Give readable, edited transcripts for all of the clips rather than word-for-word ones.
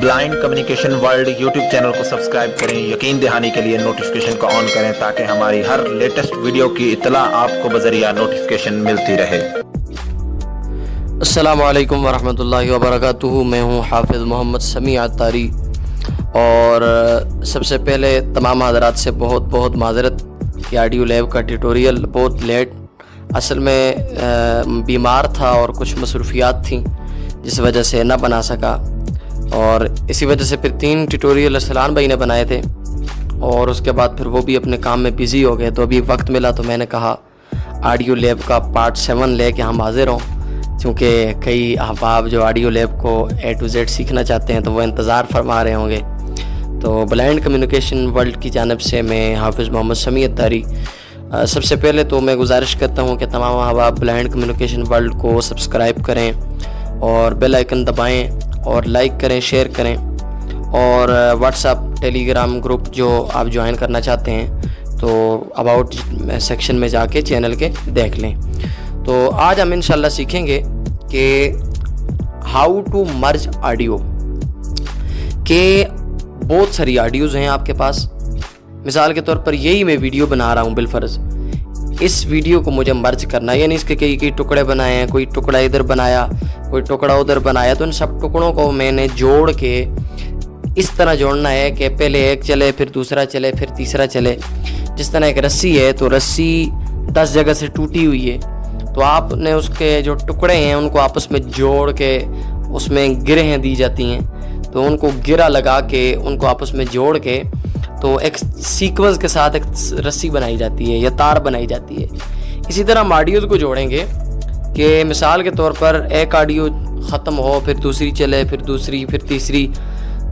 Blind communication world YouTube channel को subscribe करें। यकीन दहानी के लिए नोटिफिकेशन को ऑन करें ताकि हमारी हर लेटेस्ट वीडियो की इत्तला आपको बजरिया नोटिफिकेशन मिलती रहे। अस्सलामु अलैकुम वरहमतुल्लाहि वबरकातुहू। मैं हूँ हाफिज़ मोहम्मद समी अत्तारी और सबसे पहले तमाम हज़रात से बहुत बहुत माज़रत कि ऑडियो लैब का ट्यूटोरियल बहुत लेट, असल में बीमार था और कुछ मसरूफियात थी जिस वजह से ना बना सका, और इसी वजह से फिर 3 ट्यूटोरियल अरसलान भाई ने बनाए थे और उसके बाद फिर वो भी अपने काम में बिज़ी हो गए। तो अभी वक्त मिला तो मैंने कहा ऑडियो लैब का पार्ट 7 लेके हम हाजिर हों, क्योंकि कई अहबाब जो ऑडियो लैब को A to Z सीखना चाहते हैं तो वो इंतज़ार फरमा रहे होंगे। तो ब्लाइंड कम्युनिकेशन वर्ल्ड की जानिब से मैं हाफिज़ मोहम्मद समी अत्तारी सबसे पहले तो मैं गुजारिश करता हूँ कि तमाम अहबाब ब्लाइंड कम्युनिकेशन वर्ल्ड को सब्सक्राइब करें और बेल आइकन दबाएं और लाइक करें, शेयर करें, और व्हाट्सएप टेलीग्राम ग्रुप जो आप ज्वाइन करना चाहते हैं तो अबाउट सेक्शन में जाके चैनल के देख लें। तो आज हम इंशाल्लाह सीखेंगे कि हाउ टू मर्ज ऑडियो के बहुत सारी ऑडियोज़ हैं आपके पास। मिसाल के तौर पर यही मैं वीडियो बना रहा हूँ, बिलफर्ज इस वीडियो को मुझे मर्ज करना है, यानी इसके कई टुकड़े बनाए हैं, कोई टुकड़ा इधर बनाया, कोई टुकड़ा उधर बनाया, तो इन सब टुकड़ों को मैंने जोड़ के इस तरह जोड़ना है कि पहले एक चले, फिर दूसरा चले, फिर तीसरा चले। जिस तरह एक रस्सी है तो रस्सी 10 जगह से टूटी हुई है, तो आपने उसके जो टुकड़े हैं उनको आपस में जोड़ के उसमें गिरहें दी जाती हैं, तो उनको गिरा लगा के उनको आपस में जोड़ के तो एक सीक्वेंस के साथ एक रस्सी बनाई जाती है या तार बनाई जाती है। इसी तरह हम ऑडियोज़ को जोड़ेंगे कि मिसाल के तौर पर एक ऑडियो ख़त्म हो, फिर दूसरी चले, फिर दूसरी, फिर तीसरी।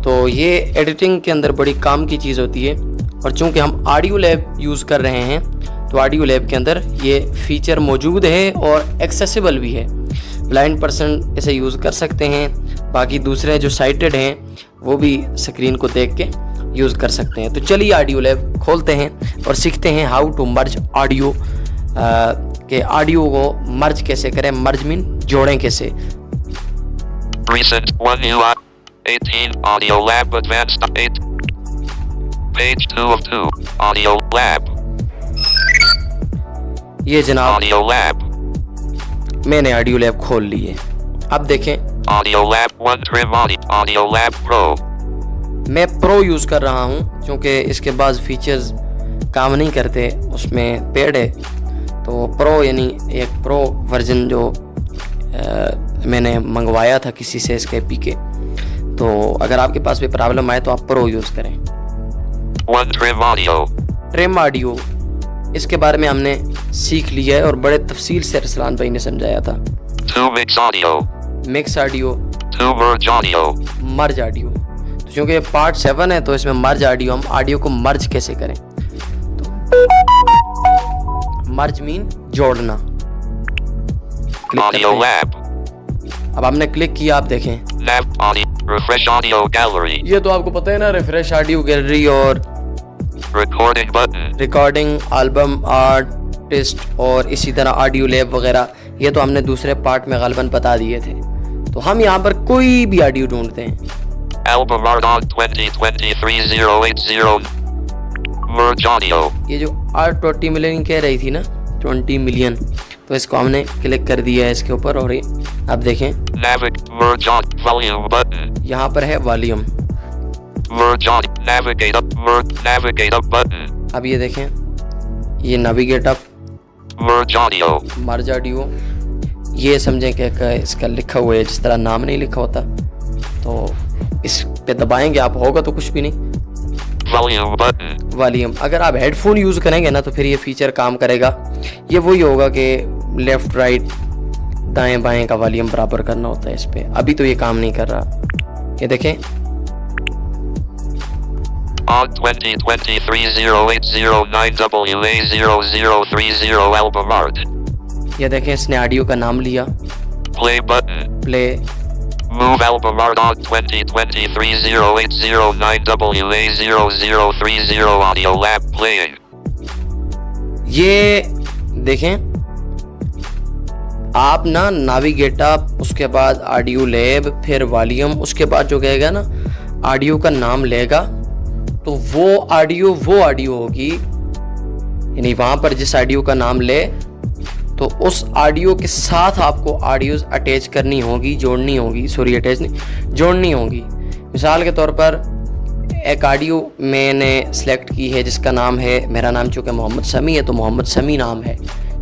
तो ये एडिटिंग के अंदर बड़ी काम की चीज़ होती है, और चूँकि हम ऑडियो लैब यूज़ कर रहे हैं तो ऑडियो लैब के अंदर ये फ़ीचर मौजूद है और एक्सेसिबल भी है। ब्लाइंड पर्सन इसे यूज़ कर सकते हैं, बाकी दूसरे जो साइटेड हैं वो भी स्क्रीन को देख के यूज़ कर सकते हैं। तो चलिए ऑडियो लैब खोलते हैं और सीखते हैं हाउ टू मर्ज ऑडियो, के ऑडियो को मर्ज कैसे करें, मर्ज मीन जोड़ें कैसे। Recent 1 new 18 Audio Lab Advanced 8 Page 2 of 2 Audio Lab। ये जनाब Audio Lab मैंने ऑडियो लैब खोल ली है। अब देखें Audio Lab 1 Trim Audio Lab Pro। मैं प्रो यूज़ कर रहा हूँ क्योंकि इसके बाद फीचर्स काम नहीं करते, उसमें पेड है। तो प्रो यानी एक प्रो वर्जन जो मैंने मंगवाया था किसी से इसके पी के। तो अगर आपके पास भी प्रॉब्लम आए तो आप प्रो यूज़ करें। ट्रिम ऑडियो इसके बारे में हमने सीख लिया है और बड़े तफसील से अरसलान भाई ने समझाया था। मिक्स ऑडियो, मर्ज ऑडियो। तो चूँकि ये पार्ट 7 है तो इसमें मर्ज ऑडियो, हम ऑडियो को मर्ज कैसे करें। तो मर्ज मीन जोड़ना। Audio Lab अब हमने क्लिक किया, आप देखें Lab Audio Refresh Audio Gallery ये तो आपको पता है ना, रिफ्रेश ऑडियो गैलरी और Recording Button recording, album, artist और इसी तरह ऑडियो लैब वगैरह, ये तो हमने दूसरे पार्ट में गालिबन बता दिए थे। तो हम यहाँ पर कोई भी ऑडियो ढूंढते हैं। Album Art on 2023-080 Merge Audio। ये जो आर्ट 20 मिलियन कह रही थी ना, 20 मिलियन, तो इसको हमने क्लिक कर दिया है इसके ऊपर, और ये आप देखें Merge on Volume Button। यहाँ पर है volume. Merge on Navigate up button। अब ये देखें ये नेविगेट अप, Merge Audio। मर्ज ऑडियो। ये समझें कि इसका लिखा हुआ है, जिस तरह नाम नहीं लिखा होता तो इस पे दबाएंगे आप, होगा तो कुछ भी नहीं। Volume Button। वॉल्यूम। अगर आप हेडफोन यूज़ करेंगे ना तो फिर ये फीचर काम करेगा। ये वही होगा कि लेफ़्ट राइट दाएं बाएं का वॉल्यूम बराबर करना होता है इस पर। अभी तो ये काम नहीं कर रहा। ये देखें On 2023-080-9WA0030 Album Art। ये देखें इसने ऑडियो का नाम लिया, Play Button। Play. Move Album Art on 2023-080-9WA0030 Audio Lab Playing। ये देखें आप ना नाविगेट अप, उसके बाद ऑडियो लैब, फिर वॉल्यूम, उसके बाद जो कहेगा ना ऑडियो का नाम लेगा तो वो ऑडियो होगी, यानी वहाँ पर जिस ऑडियो का नाम ले तो उस ऑडियो के साथ आपको ऑडियोज अटैच करनी होगी, जोड़नी होगी, सॉरी अटैच नहीं, जोड़नी होगी। मिसाल के तौर पर एक ऑडियो मैंने सेलेक्ट की है जिसका नाम है, मेरा नाम चूँकि मोहम्मद समी है तो मोहम्मद समी नाम है,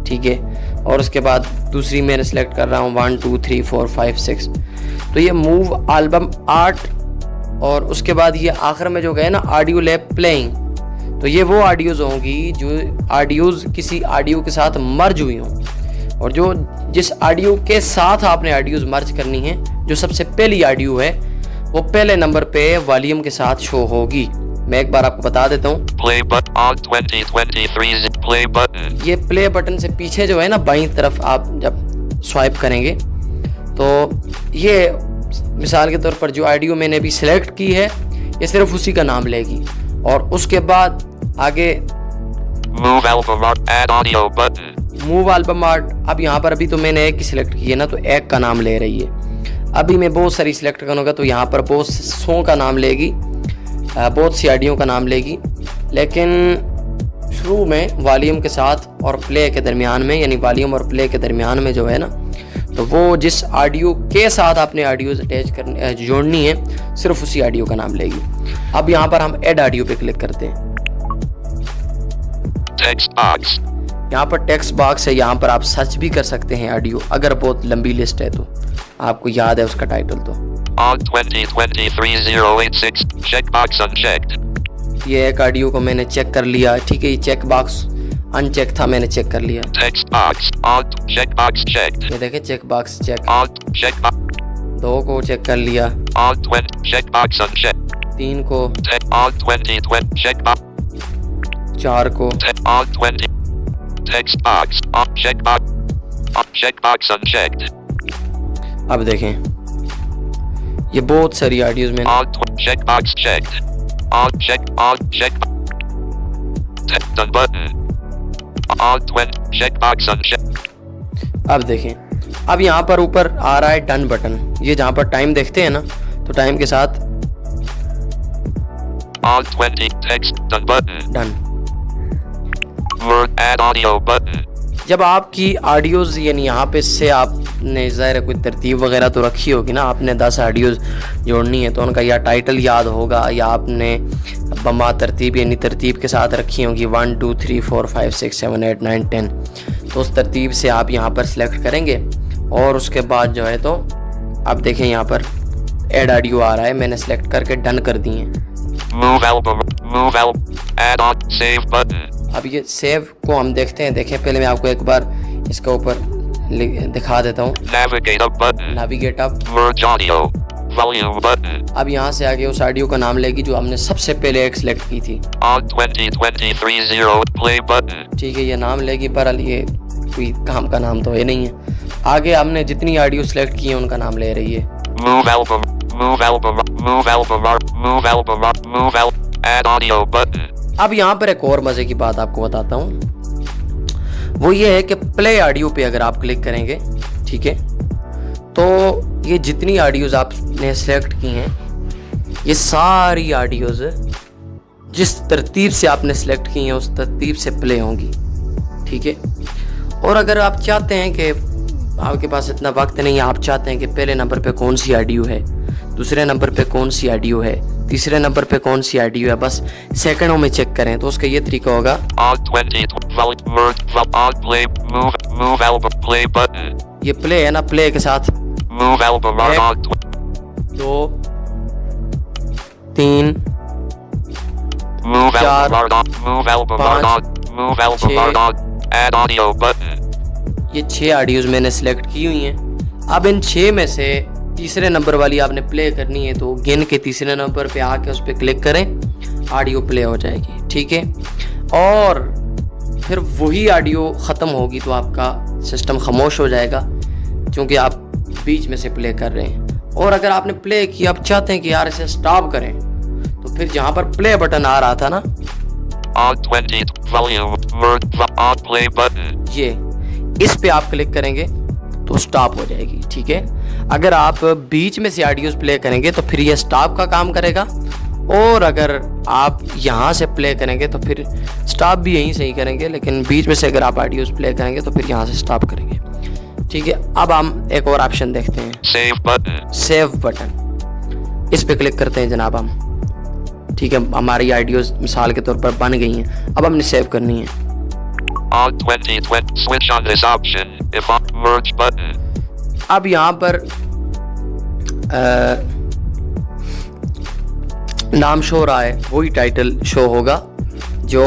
ठीक है। और उसके बाद दूसरी मैंने सेलेक्ट कर रहा हूँ 1 2 3 4 5 6, तो ये मूव एल्बम आर्ट, और उसके बाद ये आखिर में जो गए ना ऑडियो लैब प्लेइंग, तो ये वो ऑडियोज़ होंगी जो ऑडियोज़ किसी ऑडियो के साथ मर्ज हुई हों, और जो जिस ऑडियो के साथ आपने ऑडियोज़ मर्ज करनी है, जो सबसे पहली ऑडियो है वो पहले नंबर पे वॉल्यूम के साथ शो होगी। मैं एक बार आपको बता देता हूँ। Play button on 2023 play button. ये प्ले बटन से पीछे जो है ना बाईं तरफ आप जब स्वाइप करेंगे तो ये मिसाल के तौर पर जो ऑडियो मैंने अभी सिलेक्ट की है ये सिर्फ उसी का नाम लेगी, और उसके बाद आगे Move album art add audio button. Move album art, अब यहाँ पर अभी तो मैंने एक की सिलेक्ट की है ना, तो एक का नाम ले रही है। अभी मैं बहुत सारी सिलेक्ट करूँगा तो यहाँ पर बहुत सौ का नाम लेगी, बहुत सी ऑडियो का नाम लेगी, लेकिन शुरू में वॉल्यूम के साथ और प्ले के दरमियान में, यानी वॉल्यूम और प्ले के दरमियान में जो है ना, तो वो जिस ऑडियो के साथ आपने ऑडियोज अटैच करनी जोड़नी है सिर्फ उसी ऑडियो का नाम लेगी। अब यहाँ पर हम ऐड ऑडियो पे क्लिक करते हैं। Text box. यहाँ पर टेक्स्ट बॉक्स है, यहाँ पर आप सर्च भी कर सकते हैं ऑडियो, अगर बहुत लंबी लिस्ट है तो आपको याद है उसका टाइटल। तो On 2023-086 checkbox unchecked. ये एक ऑडियो को मैंने चेक कर लिया, ठीक है, ये चेक बॉक्स अनचेक था, मैंने चेक कर लिया। Text box on checkbox checked. ये देखें check box check, On checkbox 2 को चेक कर लिया, on 20 checkbox unchecked. 3 को, On 2020 checkbox 4 को, on 20 text box on checkbox unchecked. अब देखें ये बहुत सारी ऑडियोज में On checkbox checked. On check text done button. On 20 checkbox unchecked. अब देखें, अब यहाँ पर ऊपर आ रहा है डन बटन, ये जहाँ पर टाइम देखते हैं ना, तो टाइम के साथ On 20 text done button. Done. Word add audio button. जब आपकी ऑडियोज़ यानी यहाँ पे से आपने ज़ाहिर कोई तरतीब वगैरह तो रखी होगी ना, आपने 10 ऑडियोज़ जोड़नी है तो उनका या टाइटल याद होगा या आपने बमा तरतीब यानी तरतीब के साथ रखी होगी 1 2 3 4 5 6 7 8 9 10, तो उस तरतीब से आप यहाँ पर सिलेक्ट करेंगे और उसके बाद जो है तो आप देखें यहाँ पर ऐड ऑडियो आ रहा है, मैंने सेलेक्ट करके डन कर दिए हैं। Move album add on save button. अब ये सेव को हम देखते हैं, देखें पहले मैं आपको एक बार इसके ऊपर दिखा देता हूँ। Navigate up button. Navigate up, Merge audio. Volume button. अब यहाँ से आगे उस ऑडियो का नाम लेगी जो हमने सबसे पहले एक सिलेक्ट की थी। On 2023 play button. ठीक है, ये नाम लेगी, पर ये कोई काम का नाम तो है नहीं है। आगे हमने जितनी ऑडियो सिलेक्ट की है उनका नाम ले रही है। Move album add audio button. अब यहाँ पर एक और मज़े की बात आपको बताता हूँ, वो ये है कि प्ले ऑडियो पे अगर आप क्लिक करेंगे, ठीक है, तो ये जितनी ऑडियोज़ आपने सेलेक्ट की हैं ये सारी ऑडियोज़ जिस तरतीब से आपने सेलेक्ट की हैं उस तरतीब से प्ले होंगी, ठीक है। और अगर आप चाहते हैं कि आपके पास इतना वक्त नहीं है, आप चाहते हैं कि पहले नंबर पे कौन सी ऑडियो है, दूसरे नंबर पे कौन सी ऑडियो है, तीसरे नंबर पे कौन सी ऑडियो है, बस सेकंडों में चेक करें, तो उसका ये तरीका होगा। On 20 on play move album play button. ये प्ले है ना, प्ले के साथ Move album on 2 3 move चार, album पाँच, छः, on add audio button. ये 6 ऑडियोज़ मैंने सेलेक्ट की हुई हैं। अब इन 6 में से तीसरे नंबर वाली आपने प्ले करनी है, तो गिन के तीसरे नंबर पे आके उस पर क्लिक करें, ऑडियो प्ले हो जाएगी, ठीक है। और फिर वही ऑडियो ख़त्म होगी तो आपका सिस्टम खामोश हो जाएगा क्योंकि आप बीच में से प्ले कर रहे हैं। और अगर आपने प्ले किया, आप चाहते हैं कि यार इसे स्टॉप करें, तो फिर जहाँ पर प्ले बटन आ रहा था ना, On 20 volume on play button. ये इस पे आप क्लिक करेंगे तो स्टॉप हो जाएगी, ठीक है। अगर आप बीच में से ऑडियोज प्ले करेंगे तो फिर ये स्टॉप का काम करेगा, और अगर आप यहाँ से प्ले करेंगे तो फिर स्टॉप भी यहीं से ही करेंगे, लेकिन बीच में से अगर आप ऑडियोज प्ले करेंगे तो फिर यहाँ से स्टॉप करेंगे। ठीक है, अब हम एक और ऑप्शन देखते हैं, Save button. Save button. इस पे क्लिक करते हैं जनाब हम। ठीक है, हमारी ऑडियोज मिसाल के तौर पर बन गई हैं, अब हमने सेव करनी है। On 2020. Switch on this option. If on merge button. अब यहाँ पर नाम शो रहा है, वही टाइटल शो होगा जो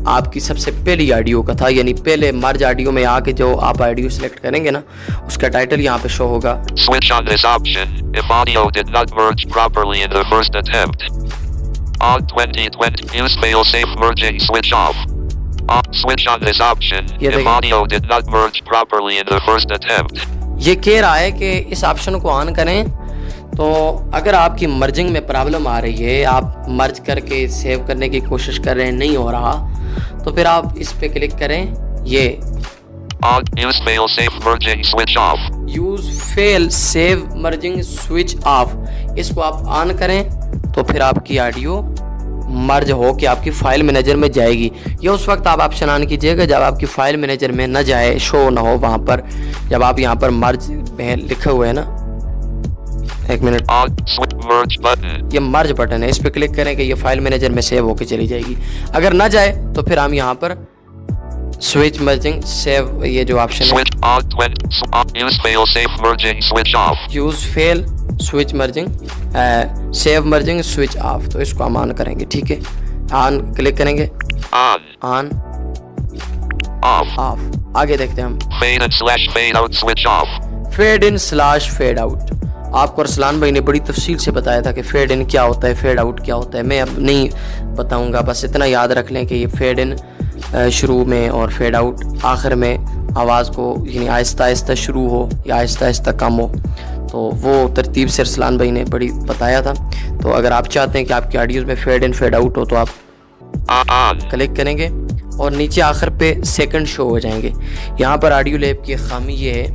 आपकी सबसे पहली ऑडियो का था, यानी पहले मर्ज ऑडियो में आके जो आप ऑडियो सेलेक्ट करेंगे ना, उसका टाइटल यहाँ पे शो होगा। Switch on this option if audio did not merge properly in the first attempt. On 2020. Use fail safe merging switch off. Switch on this option ये if देखें। audio did not merge properly in the first attempt. ये कह रहा है कि इस option को on करें, तो अगर आपकी मर्जिंग में प्रॉब्लम आ रही है, आप मर्ज करके सेव करने की कोशिश कर रहे हैं, नहीं हो रहा, तो फिर आप इस पे क्लिक करें, ये On use fail safe merging switch off. Use fail save merging switch off, इसको आप ऑन करें तो फिर आपकी ऑडियो मर्ज हो के आपकी फाइल मैनेजर में जाएगी। ये उस वक्त आप ऑप्शन ऑन कीजिएगा जब आपकी फाइल मैनेजर में न जाए, शो ना हो वहाँ पर, जब आप यहाँ पर मर्ज लिखे हुए है ना, एक minute, On switch merge button. ये मर्ज बटन है, इस पे क्लिक करें कि ये फाइल मैनेजर में सेव होके चली जाएगी। अगर ना जाए तो फिर हम यहाँ पर स्विच मर्जिंग सेव, ये जो ऑप्शन है, Switch on 20. Use fail safe merging switch off. Use fail switch merging save merging switch off, तो इसको हम ऑन करेंगे। ठीक है, ऑन क्लिक करेंगे, On. On Off. ऑफ। आगे देखते हैं हम, Fade in slash fade out switch off. Fade in slash fade out. आपको अरसलान भाई ने बड़ी तफसील से बताया था कि फेड इन क्या होता है, फेड आउट क्या होता है। मैं अब नहीं बताऊंगा, बस इतना याद रख लें कि ये फेड इन शुरू में और फेड आउट आखिर में आवाज़ को, यानी आहिस्ता आहिस्ता शुरू हो या आहिस्ता आहिस्ता कम हो, तो वो तरतीब से अरसलान भाई ने बड़ी बताया था। तो अगर आप चाहते हैं कि आपकी ऑडियोज़ में फेड इन फेड आउट हो तो आप On. क्लिक करेंगे और नीचे आखिर पे सेकंड शो हो जाएंगे। यहाँ पर ऑडियो लैब की खामी ये है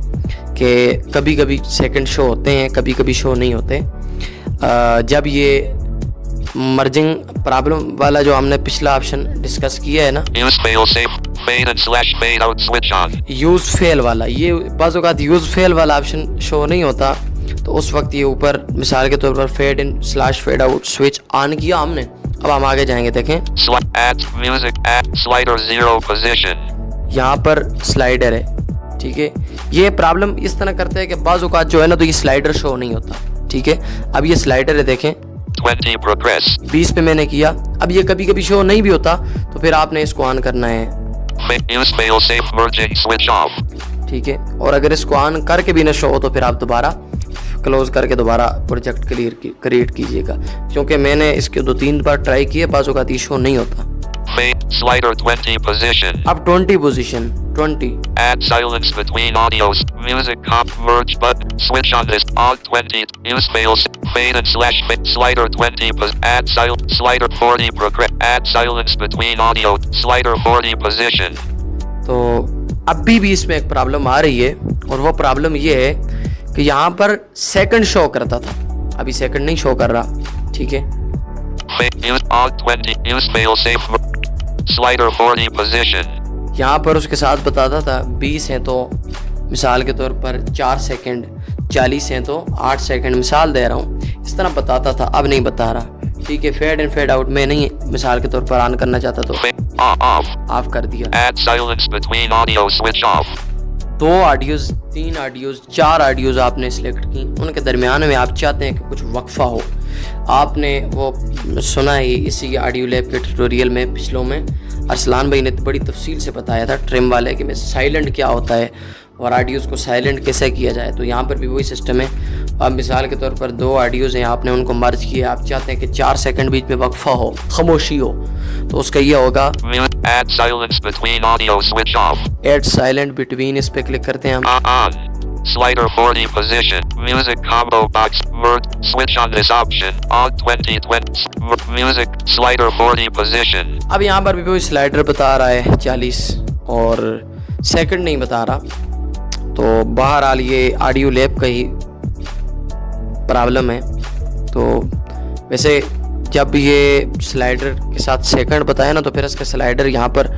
कि कभी कभी सेकंड शो होते हैं, कभी कभी शो नहीं होते। जब ये मर्जिंग प्रॉब्लम वाला जो हमने पिछला ऑप्शन डिस्कस किया है ना, Use fail safe fade in slash fade out switch on. Use fail वाला, ये बाज़ औक़ात यूज़ फेल वाला ऑप्शन शो नहीं होता, तो उस वक्त ये ऊपर मिसाल के तौर पर fade in slash fade out switch on किया हमने। अब हम आगे जाएंगे, देखें Add music at slider 0 position. यहाँ पर स्लाइडर है। ठीक है, ये प्रॉब्लम इस तरह करता है कि बाज़ औक़ात जो है ना, तो ये स्लाइडर शो नहीं होता। ठीक है, अब ये स्लाइडर है, देखें 20 progress. 20 पे मैंने किया। अब ये कभी कभी शो नहीं भी होता, तो फिर आपने इसको ऑन करना है। Use fail safe merging switch off. ठीक है, और अगर इसको ऑन करके भी ना शो हो तो फिर आप दोबारा क्लोज करके दोबारा प्रोजेक्ट क्रिएट कीजिएगा, क्योंकि मैंने इसके 2-3 बार ट्राई किए, बाज़ औक़ात ये शो नहीं होता। Slider 20 position. अब 20 position 20, Add silence between audios. Music comp merge button. Switch on this. On 20. Use fails. Fade and slash fade. Slider 20. Add silence. Slider 40 progress. Add silence between audio. Slider 40 position. तो अभी भी इसमें एक problem आ रही है, और वो problem ये है कि यहाँ पर सेकंड शो करता था, अभी सेकंड नहीं शो कर रहा। ठीक है, Use on 20. Use fail safe. Slider 40 position. यहाँ पर उसके साथ बताता था 20 हैं तो मिसाल के तौर पर 4 सेकंड, 40 हैं तो 8 सेकंड, मिसाल दे रहा हूँ, इस तरह बताता था, अब नहीं बता रहा। ठीक है, फेड इन फेड आउट में नहीं मिसाल के तौर पर ऑन करना चाहता तो Off. ऑफ कर दिया। Add silence between audio. Switch off. 2 audios, 3 audios, 4 audios आपने सिलेक्ट की, उनके दरमियान में आप चाहते हैं कि कुछ वक्फा हो। आपने वो सुना है इसी ऑडियो लैब के ट्यूटोरियल में, पिछलों में अरसलान भाई ने बड़ी तफसील से बताया था ट्रिम वाले कि साइलेंट क्या होता है और ऑडियोज़ को साइलेंट कैसे किया जाए। तो यहाँ पर भी वही सिस्टम है। अब मिसाल के तौर पर 2 ऑडियोज़ हैं, आपने उनको मर्ज किया, आप चाहते हैं कि 4 सेकंड बीच में वक्फा हो, खामोशी हो, तो उसका ये होगा Add silence between audio. Switch off. Add silent between, इस पे क्लिक करते हैं हम। On. Slider 40 position. Music combo box. Merge. Switch on this option. On 2020. Music. Slider 40 position. अब यहाँ पर भी वही स्लाइडर बता रहा है 40 और सेकंड नहीं बता रहा। तो बहरहाल ये ऑडियो लैब का ही प्रॉब्लम है। तो वैसे जब ये स्लाइडर के साथ सेकंड बताया ना, तो फिर इसका स्लाइडर यहाँ पर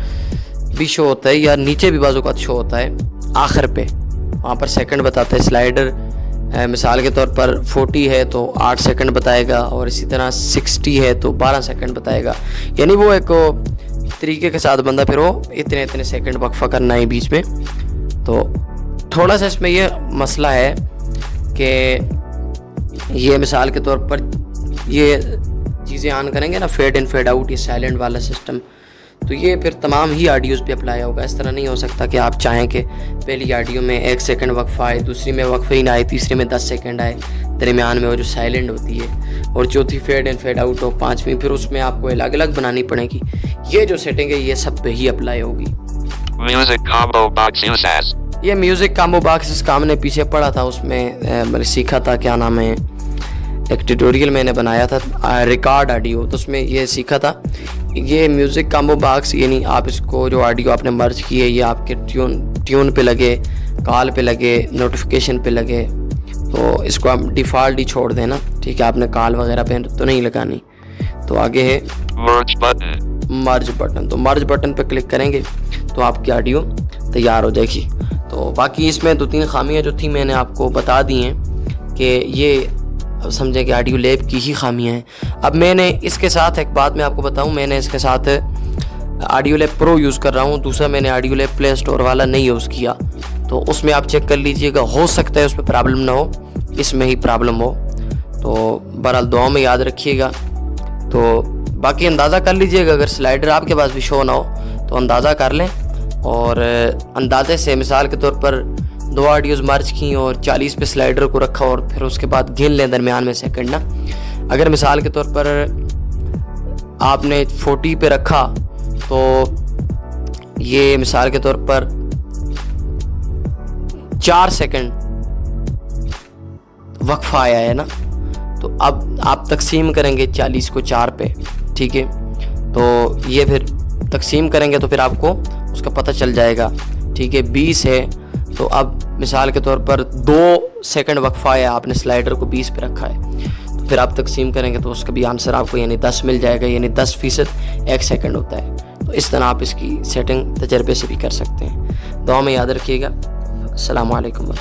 भी शो होता है या नीचे भी बाजू का शो होता है आखिर पे, वहाँ पर सेकंड बताता है। स्लाइडर मिसाल के तौर पर 40 है तो 8 सेकंड बताएगा, और इसी तरह 60 है तो 12 सेकंड बताएगा। यानी वो एक तरीके के साथ बंदा फिर वो इतने इतने सेकंड वक्फा करना है बीच में। तो थोड़ा सा इसमें ये मसला है कि ये मिसाल के तौर पर ये चीज़ें ऑन करेंगे ना, फेड इन फेड आउट, ये साइलेंट वाला सिस्टम, तो ये फिर तमाम ही ऑडियोज़ पे अप्लाई होगा। इस तरह नहीं हो सकता कि आप चाहें कि पहली ऑडियो में 1 सेकंड वक्फा आए, दूसरी में वक्फा ही ना आए, तीसरी में 10 सेकंड आए, दरमियान में वो जो साइलेंट होती है, और चौथी फेड इन फेड आउट हो, 5वीं फिर उसमें आपको अलग अलग बनानी पड़ेगी। ये जो सेटिंग है ये सब पे ही अप्लाई होगी। Music combo box use as. ये म्यूज़िक कॉम्बो बॉक्स इस काम ने पीछे पड़ा था, उसमें मैंने सीखा था, क्या नाम है, एक ट्यूटोरियल मैंने बनाया था रिकॉर्ड ऑडियो, तो उसमें ये सीखा था। ये म्यूज़िक कॉम्बो बॉक्स यानी आप इसको जो ऑडियो आपने मर्ज की है ये आपके ट्यून पे लगे, कॉल पे लगे, नोटिफिकेशन पे लगे, तो इसको आप डिफ़ॉल्ट ही छोड़ देना, ठीक है। आपने कॉल वगैरह पे तो नहीं लगानी। तो आगे है Merge button. मर्ज बटन, तो मर्ज बटन पे क्लिक करेंगे तो आपकी ऑडियो तैयार हो जाएगी। तो बाकी इसमें 2-3 खामियां जो थी मैंने आपको बता दी हैं कि ये अब समझें कि ऑडियो लैब की ही खामियां हैं। अब मैंने इसके साथ एक बात मैं आपको बताऊं, मैंने इसके साथ ऑडियो लैब प्रो यूज़ कर रहा हूं, दूसरा मैंने ऑडियो लैब प्ले स्टोर वाला नहीं यूज़ किया, तो उसमें आप चेक कर लीजिएगा, हो सकता है उसमें प्रॉब्लम ना हो, इसमें ही प्रॉब्लम हो। तो बहरहाल दुआ में याद रखिएगा। तो बाकी अंदाज़ा कर लीजिएगा, अगर स्लाइडर आपके पास भी शो ना हो तो अंदाज़ा कर लें, और अंदाजे से मिसाल के तौर पर 2 ऑडियोज़ मर्ज की और 40 पे स्लाइडर को रखा, और फिर उसके बाद गिन लें दरमियान में सेकंड ना। अगर मिसाल के तौर पर आपने 40 पे रखा तो ये मिसाल के तौर पर 4 सेकंड वक्फा आया है ना, तो अब आप तकसीम करेंगे 40 को 4 पे, ठीक है। तो ये फिर तकसीम करेंगे तो फिर आपको उसका पता चल जाएगा, ठीक है। 20 है तो अब मिसाल के तौर पर 2 सेकंड वक्फा है, आपने स्लाइडर को 20 पे रखा है, तो फिर आप तकसीम करेंगे तो उसका भी आंसर आपको यानी 10 मिल जाएगा, यानी 10% 1 सेकंड होता है। तो इस तरह आप इसकी सेटिंग तजर्बे से भी कर सकते हैं। दुआ में याद रखिएगा। अस्सलामु अलैकुम।